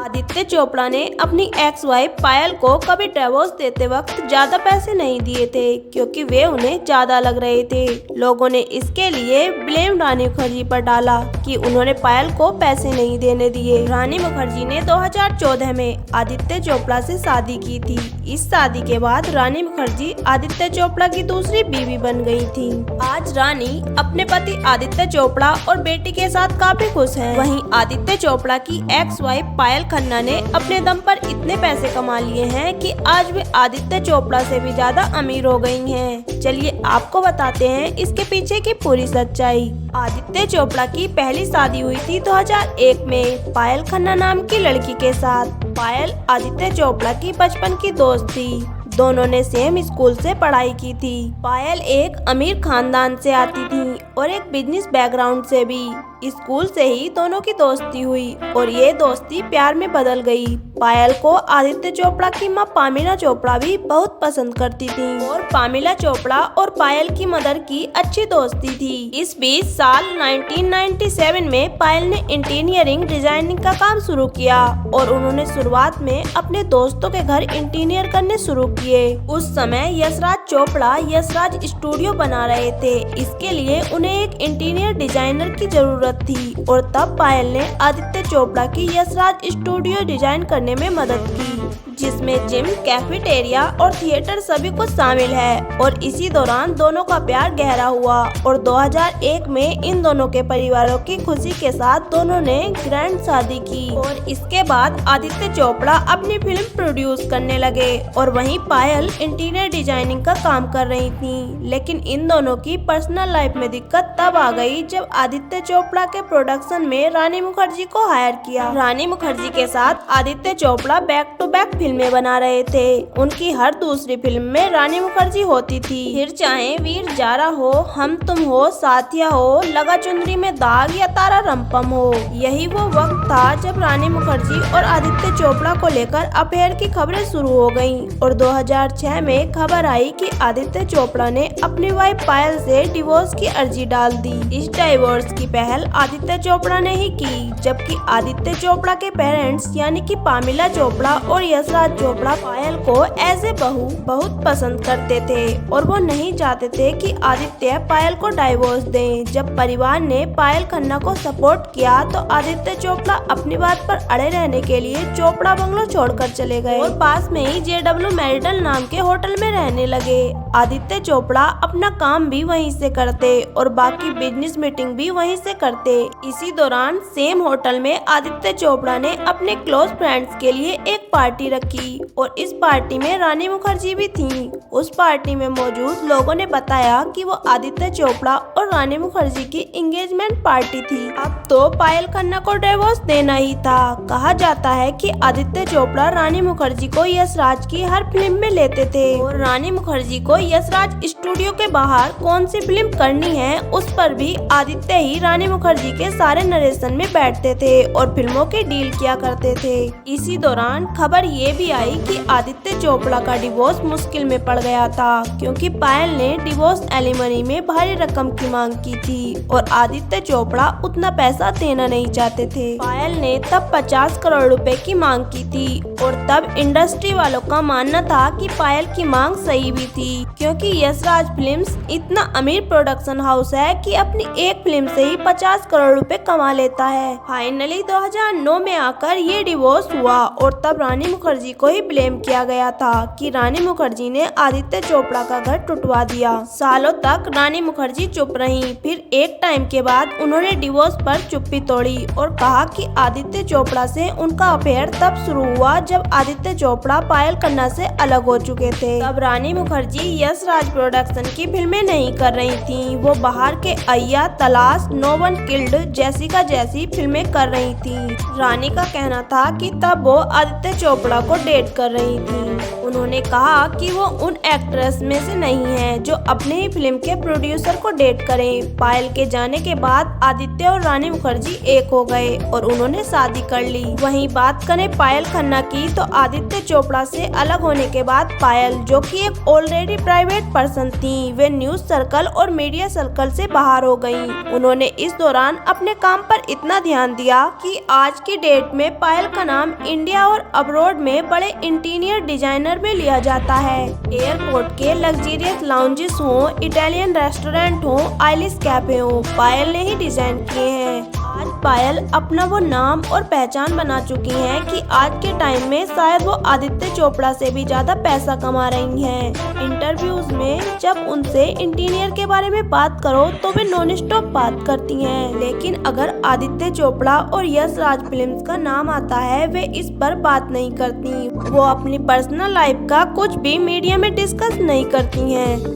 आदित्य चोपड़ा ने अपनी ex wife पायल को कभी डिवोर्स देते वक्त ज्यादा पैसे नहीं दिए थे क्योंकि वे उन्हें ज्यादा लग रहे थे। लोगों ने इसके लिए ब्लेम रानी मुखर्जी पर डाला कि उन्होंने पायल को पैसे नहीं देने दिए। रानी मुखर्जी ने 2014 में आदित्य चोपड़ा से शादी की थी। इस शादी के बाद रानी मुखर्जी आदित्य चोपड़ा की दूसरी बीवी बन गई थी। आज रानी अपने पति आदित्य चोपड़ा और बेटी के साथ काफी खुश हैं। वहीं आदित्य चोपड़ा की एक्स वाइफ पायल खन्ना ने अपने दम पर इतने पैसे कमा लिए हैं कि आज वे आदित्य चोपड़ा से भी ज्यादा अमीर हो गई हैं। चलिए आपको बताते हैं इसके पीछे की पूरी सच्चाई। आदित्य चोपड़ा की पहली शादी हुई थी 2001 में पायल खन्ना नाम की लड़की के साथ। पायल आदित्य चोपड़ा की बचपन की दोस्त थी। दोनों ने सेम स्कूल से पढ़ाई की थी। पायल एक अमीर खानदान से आती थी और एक बिजनेस बैकग्राउंड से भी। स्कूल से ही दोनों की दोस्ती हुई और ये दोस्ती प्यार में बदल गई। पायल को आदित्य चोपड़ा की मां पामिला चोपड़ा भी बहुत पसंद करती थी और पामिला चोपड़ा और पायल की मदर की अच्छी दोस्ती थी। इस बीच साल 1997 में पायल ने इंटीरियरिंग डिजाइनिंग का काम शुरू किया और उन्होंने शुरुआत में अपने दोस्तों के घर इंटीरियर करने शुरू किए। उस समय यशराज चोपड़ा यशराज स्टूडियो बना रहे थे। इसके लिए उन्हें एक इंटीरियर डिजाइनर की जरूरत थी और तब पायल ने आदित्य चोपड़ा की यशराज स्टूडियो डिजाइन करने में मदद की, जिसमें जिम, कैफेटेरिया और थिएटर सभी कुछ शामिल है। और इसी दौरान दोनों का प्यार गहरा हुआ और 2001 में इन दोनों के परिवारों की खुशी के साथ दोनों ने ग्रैंड शादी की। और इसके बाद आदित्य चोपड़ा अपनी फिल्म प्रोड्यूस करने लगे और वहीं पायल इंटीरियर डिजाइनिंग का काम कर रही थी। लेकिन इन दोनों की पर्सनल लाइफ में दिक्कत तब आ गई जब आदित्य चोपड़ा के प्रोडक्शन में रानी मुखर्जी को हायर किया। रानी मुखर्जी के साथ Aditya Chopra back to back फिल्में बना रहे थे। उनकी हर दूसरी फिल्म में रानी मुखर्जी होती थी। फिर चाहे वीर जारा हो, हम तुम हो, साथिया हो, लगा चुनरी में दाग या तारा रंपम हो। यही वो वक्त था जब रानी मुखर्जी और आदित्य चोपड़ा को लेकर अफेयर की खबरें शुरू हो गयी और 2006 में खबर आई कि आदित्य चोपड़ा ने अपनी वाइफ पायल से डिवोर्स की अर्जी डाल दी। इस डिवोर्स की पहल आदित्य चोपड़ा ने ही की, जबकि आदित्य चोपड़ा के पेरेंट्स यानी कि पामिला चोपड़ा और यशराज चोपड़ा पायल को एज ए बहू बहुत पसंद करते थे और वो नहीं चाहते थे कि आदित्य पायल को डाइवोर्स दें। जब परिवार ने पायल खन्ना को सपोर्ट किया तो आदित्य चोपड़ा अपनी बात पर अड़े रहने के लिए चोपड़ा बंगलो छोड़कर चले गए और पास में ही JW मैरिडल नाम के होटल में रहने लगे। आदित्य चोपड़ा अपना काम भी वहीं से करते और बाकी बिजनेस मीटिंग भी वहीं से करते। इसी दौरान सेम होटल में आदित्य चोपड़ा ने अपने क्लोज फ्रेंड्स के लिए एक पार्टी रखी और इस पार्टी में रानी मुखर्जी भी थी। उस पार्टी में मौजूद लोगों ने बताया कि वो आदित्य चोपड़ा और रानी मुखर्जी की एंगेजमेंट पार्टी थी। अब तो पायल खन्ना को डिवोर्स देना ही था। कहा जाता है कि आदित्य चोपड़ा रानी मुखर्जी को यशराज की हर फिल्म में लेते थे और रानी मुखर्जी को यशराज स्टूडियो के बाहर कौन सी फिल्म करनी है उस पर भी आदित्य ही रानी मुखर्जी के सारे नरेशन में बैठते थे और फिल्मों के डील किया करते थे। इसी दौरान खबर ये भी आई कि आदित्य चोपड़ा का डिवोर्स मुश्किल में पड़ गया था क्योंकि पायल ने डिवोर्स एलिमनी में भारी रकम की मांग की थी और आदित्य चोपड़ा उतना पैसा देना नहीं चाहते थे। पायल ने तब 50 करोड़ रुपए की मांग की थी और तब इंडस्ट्री वालों का मानना था कि पायल की मांग सही भी थी क्योंकि यशराज फिल्म्स इतना अमीर प्रोडक्शन हाउस है कि अपनी एक फिल्म से ही 50 करोड़ रुपए कमा लेता है। फाइनली 2009 में आकर ये डिवोर्स हुआ और तब रानी मुखर्जी को ही ब्लेम किया गया था कि रानी मुखर्जी ने आदित्य चोपड़ा का घर टुटवा दिया। सालों तक रानी मुखर्जी चुप रहीं। फिर एक टाइम के बाद उन्होंने डिवोर्स पर चुप्पी तोड़ी और कहा कि आदित्य चोपड़ा से उनका अफेयर तब शुरू हुआ जब आदित्य चोपड़ा पायल खन्ना से अलग हो चुके थे। तब रानी मुखर्जी यशराज प्रोडक्शन की फिल्में नहीं कर रही थी। वो बाहर के अय्या, तलाश, नो वन किल्ड, जैसिका जैसी फिल्में कर रही थी। रानी का कहना था कि तब वो आदित्य चोपड़ा को डेट कर रही थी। उन्होंने कहा कि वो उन एक्ट्रेस में से नहीं है जो अपने ही फिल्म के प्रोड्यूसर को डेट करें। पायल के जाने के बाद आदित्य और रानी मुखर्जी एक हो गए और उन्होंने शादी कर ली। वहीं बात करें पायल खन्ना की, तो आदित्य चोपड़ा से अलग होने के बाद पायल, जो कि एक ऑलरेडी प्राइवेट पर्सन थी, वे न्यूज सर्कल और मीडिया सर्कल से बाहर हो गयी। उन्होंने इस दौरान अपने काम पर इतना ध्यान दिया कि आज की डेट में पायल का नाम इंडिया और अब्रॉड में बड़े इंटीरियर डिजाइनर में लिया जाता है। एयरपोर्ट के लग्जरियस लाउंजेस हो, इटालियन रेस्टोरेंट हो, आइलिश कैफे हो, पायल ने ही डिजाइन किए हैं। आज पायल अपना वो नाम और पहचान बना चुकी हैं कि आज के टाइम में शायद वो आदित्य चोपड़ा से भी ज्यादा पैसा कमा रही हैं। इंटरव्यूज में जब उनसे इंटीरियर के बारे में बात करो तो वे नॉन स्टॉप बात करती हैं, लेकिन अगर आदित्य चोपड़ा और यश राज फिल्म्स का नाम आता है, वे इस पर बात नहीं करती। वो अपनी पर्सनल लाइफ का कुछ भी मीडिया में डिस्कस नहीं करती हैं।